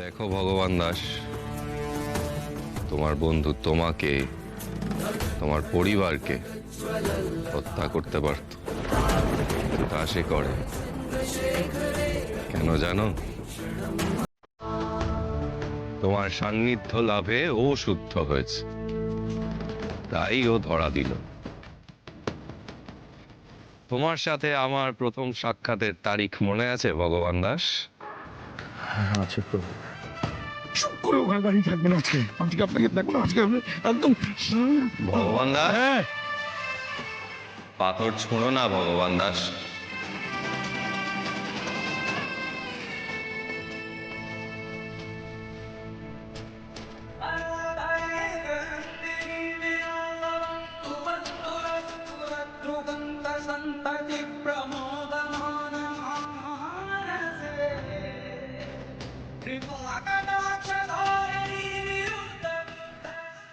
দেখো ভগবান দাস, তোমার বন্ধু তোমাকে, তোমার পরিবারকে হত্যা করতে পারত, কিন্তু তা সে করে। কেন জানো? তোমার সান্নিধ্য লাভে ও শুদ্ধ হয়েছে, তাই ও ধরা দিল। তোমার সাথে আমার প্রথম সাক্ষাতের তারিখ মনে আছে ভগবান দাস? আছে প্রভু। চুপ করে ওখানে দাঁড়িয়ে থাকবেন আজকে। আজকে আপনাকে দেখুন, আজকে আপনি একদম ভগবান দাস, হ্যাঁ। পাথর ছোঁড়ো না ভগবান দাস।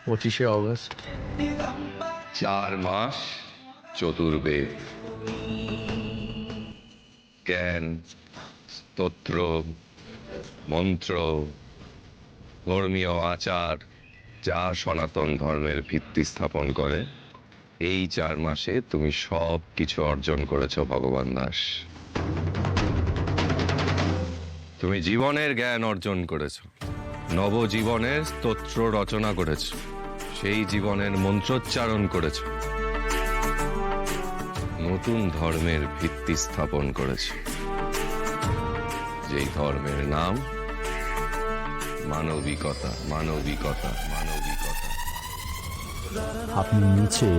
পঁচিশে অগস্ট, 4 মাস চতুর্বেদ, জ্ঞান, স্তোত্র, মন্ত্র, ধর্মীয় আচার, যা সনাতন ধর্মের ভিত্তি স্থাপন করে, এই 4 মাসে তুমি সব কিছু অর্জন করেছো ভগবান দাস। তুমি জীবনের জ্ঞান অর্জন করেছো, নবজীবনের স্তোত্র রচনা করেছো, সেই জীবনের মন্ত্রোচ্চারণ করেছো, নতুন ধর্মের ভিত্তি স্থাপন করেছে, যেই ধর্মের নাম মানবিকতা। মানবিকতা, মানবিকতা। আপনি নিচে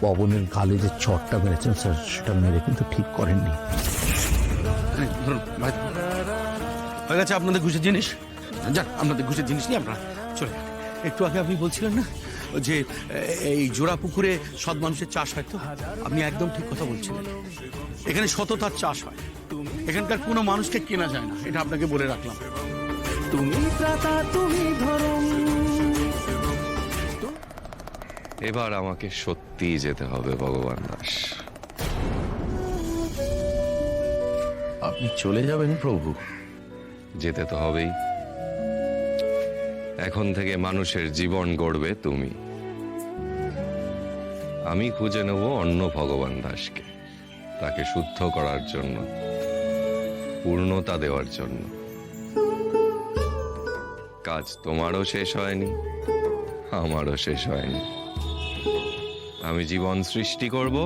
পবনের গালে যে চটটা মেরেছেন স্যার, সেটা মেরে কিন্তু ঠিক করেননি। হয়ে গেছে আপনাদের ঘুষের জিনিস। যান, আপনাদের ঘুষের জিনিস নিয়ে আপনারা চলে যান। একটু আগে আপনি বলছিলেন না যে এই জোড়া পুকুরে সৎ মানুষের চাষ হয়, তো আপনি একদম ঠিক কথা বলছিলেন। এখানে সততার চাষ হয়, এখানকার কোনো মানুষকে কেনা যায় না, এটা আপনাকে বলে রাখলাম। তুমি ত্রাতা, তুমি ধরম। এবার আমাকে সত্যিই যেতে হবে ভগবান দাস। আপনি চলে যাবেন প্রভু? যেতে তো হবেই। এখন থেকে মানুষের জীবন গড়বে তুমি। আমি খুঁজে নেব অন্য ভগবান দাসকে, তাকে শুদ্ধ করার জন্য, পূর্ণতা দেওয়ার জন্য। কাজ তোমারও শেষ হয়নি, আমারও শেষ হয়নি। আমি জীবন সৃষ্টি করব,